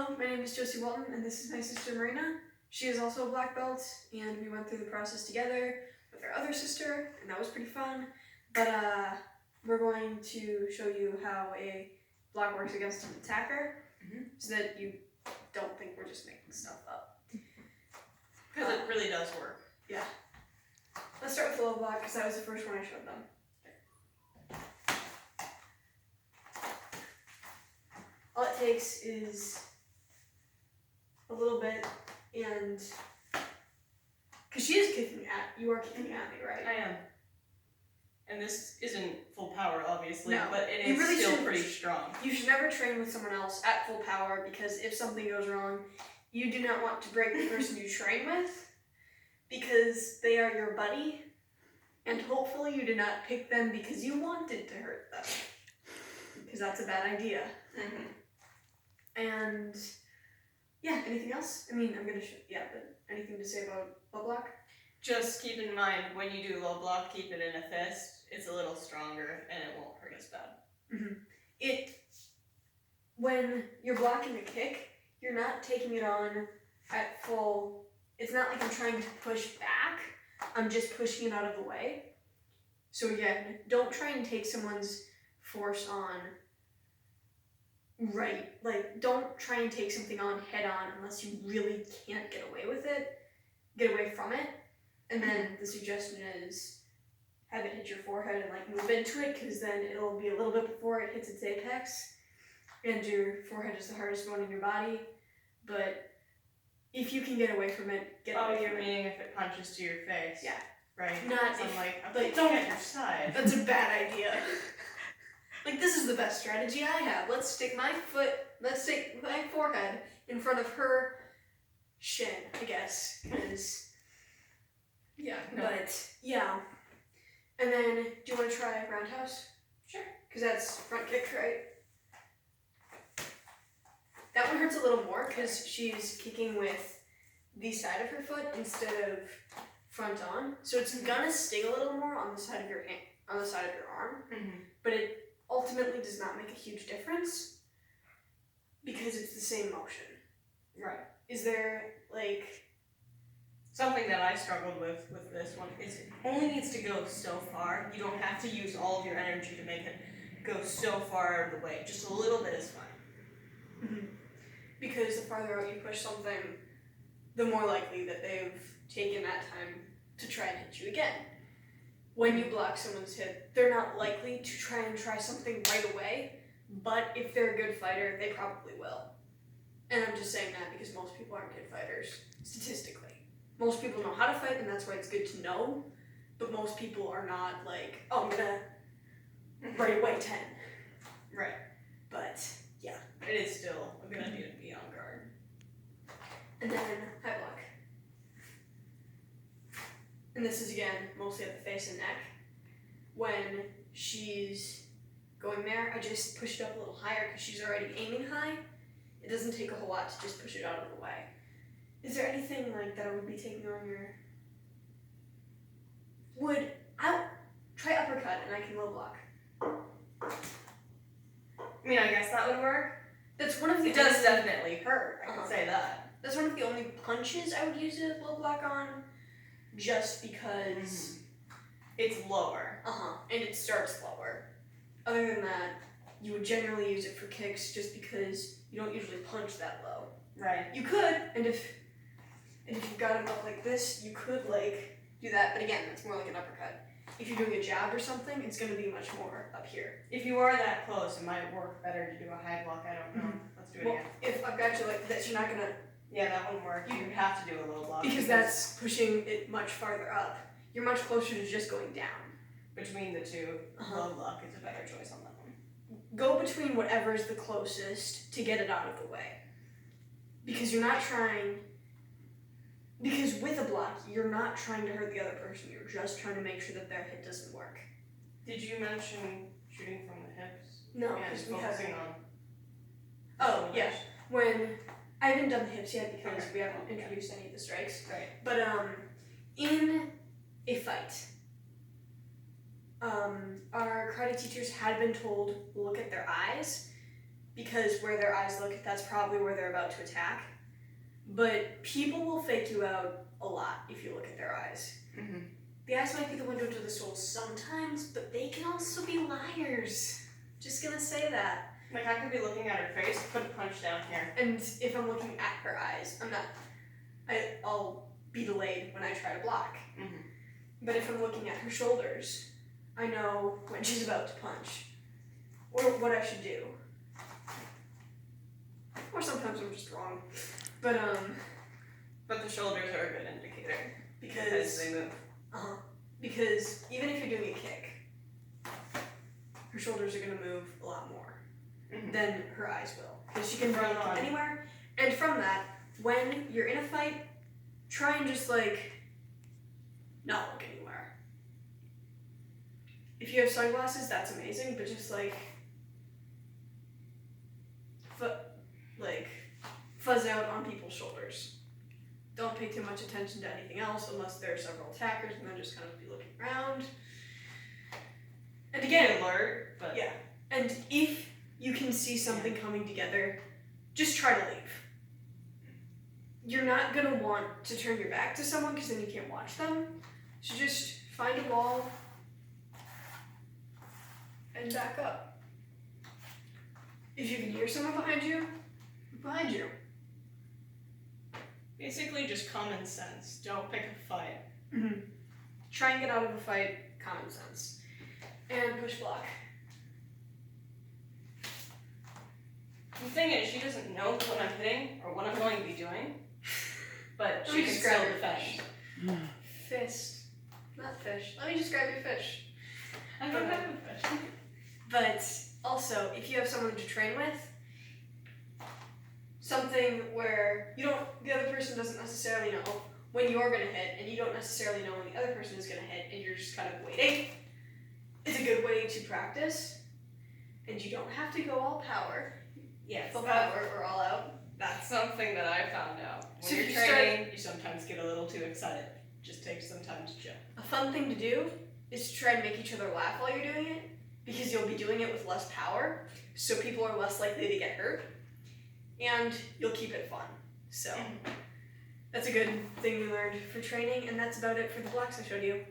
Hello, my name is Josie Walton, and this is my sister Marina. She is also a black belt, and we went through the process together with our other sister, and that was pretty fun. But we're going to show you how a block works against an attacker, so that you don't think we're just making stuff up. Because it really does work. Yeah. Let's start with the low block, because that was the first one I showed them. All it takes is a little bit, and because she is kicking at you, are kicking at me, right? I am. And this isn't full power, obviously, No, but it you is really still shouldn't. pretty strong. You should never train with someone else at full power, because if something goes wrong, you do not want to break the person you train with, because they are your buddy, and hopefully you did not pick them because you wanted to hurt them, because that's a bad idea. And yeah, anything else? I mean, I'm gonna but anything to say about low block? Just keep in mind, when you do low block, keep it in a fist. It's a little stronger, and it won't hurt as bad. When you're blocking a kick, you're not taking it on at full. It's not like I'm trying to push back. I'm just pushing it out of the way. So again, don't try and take someone's force on right. Like, don't try and take something on head on unless you really can't get away from it. And then the suggestion is have it hit your forehead and like move into it, because then it'll be a little bit before it hits its apex. And your forehead is the hardest bone in your body. But if you can get away from it, get away from it. Oh, you're meaning if it punches to your face? Yeah. Right. Not so if, I'm like like, don't at your side. That's a bad idea. Like, this is the best strategy I have. Let's stick my forehead in front of her shin, I guess. Because, yeah. No. But, yeah. And then, do you want to try roundhouse? Sure. Because that's front kick, right? That one hurts a little more because she's kicking with the side of her foot instead of front on. So it's gonna sting a little more on the side of your hand, on the side of your arm. But it ultimately does not make a huge difference because it's the same motion. Right. Is there, like... Something that I struggled with this one is it only needs to go so far. You don't have to use all of your energy to make it go so far out of the way. Just a little bit is fine. Because the farther out you push something, the more likely that they've taken that time to try and hit you again. When you block someone's hit, they're not likely to try something right away, but if they're a good fighter, they probably will. And I'm just saying that because most people aren't good fighters, statistically. Most people know how to fight, and that's why it's good to know, but most people are not like, oh, I'm gonna right away 10. Right. But, yeah. It is still a good idea to be on guard. And then high block. And this is, again, mostly at the face and neck. When she's going there, I just push it up a little higher because she's already aiming high. It doesn't take a whole lot to just push it out of the way. Is there anything like that I would be taking on your... I'll try uppercut and I can low block. I mean, I guess that would work. That's one of the... It does definitely hurt, I can say that. That's one of the only punches I would use a low block on, just because... It's lower. And it starts lower. Other than that, you would generally use it for kicks just because you don't usually punch that low. Right. You could, and if you've got him up like this, you could like do that, but again, that's more like an uppercut. If you're doing a jab or something, it's gonna be much more up here. If you are that close, it might work better to do a high block, I don't know. Let's do it again. If I've got you like this, you're not gonna... Yeah, that wouldn't work. You have to do a low block. Because that's pushing it much farther up. You're much closer to just going down. Between the two, low block is a better choice on that one. Go between whatever is the closest to get it out of the way. Because you're not trying... Because with a block, you're not trying to hurt the other person. You're just trying to make sure that their hit doesn't work. Did you mention shooting from the hips? No, Yeah, because just we focusing haven't... on... Oh, yeah. When... I haven't done the hips yet because we haven't introduced any of the strikes. Right. But, in a fight, our karate teachers had been told, look at their eyes, because where their eyes look, that's probably where they're about to attack. But people will fake you out a lot if you look at their eyes. Mm-hmm. The eyes might be the window to the soul sometimes, but they can also be liars. Just gonna say that. Like, I could be looking at her face, put a punch down here. And if I'm looking at her eyes, I'll be delayed when I try to block. Mm-hmm. But if I'm looking at her shoulders, I know when she's about to punch, or what I should do. Or sometimes I'm just wrong. But the shoulders are a good indicator because as they move. Because even if you're doing a kick, her shoulders are gonna move a lot more than her eyes will, because she can run anywhere. And from that, when you're in a fight, try and just like not look anywhere. If you have sunglasses, that's amazing, but just like fuzz out on people's shoulders. Don't pay too much attention to anything else unless there are several attackers, and then just kind of be looking around. And again, alert, but yeah. And if you can see something coming together, just try to leave. You're not gonna want to turn your back to someone because then you can't watch them. So just find a wall and back up. If you can hear someone behind you, behind you. basically just common sense. Don't pick a fight. Mm-hmm. Try and get out of a fight, common sense. And push block. The thing is, she doesn't know what I'm hitting or what I'm going to be doing, but Let she me can just grab still your defend. Fist. Not fish. Let me just grab your fish. I don't have a fish. But also, if you have someone to train with, something where the other person doesn't necessarily know when you're gonna hit, and you don't necessarily know when the other person is gonna hit, and you're just kind of waiting, it's a good way to practice. And you don't have to go all power. Yes, Full power or all out. that's something that I found out. When So you're you training, you sometimes get a little too excited. Just take some time to chill. A fun thing to do is to try and make each other laugh while you're doing it, because you'll be doing it with less power, so people are less likely to get hurt, and you'll keep it fun. So that's a good thing we learned for training, and that's about it for the blocks I showed you.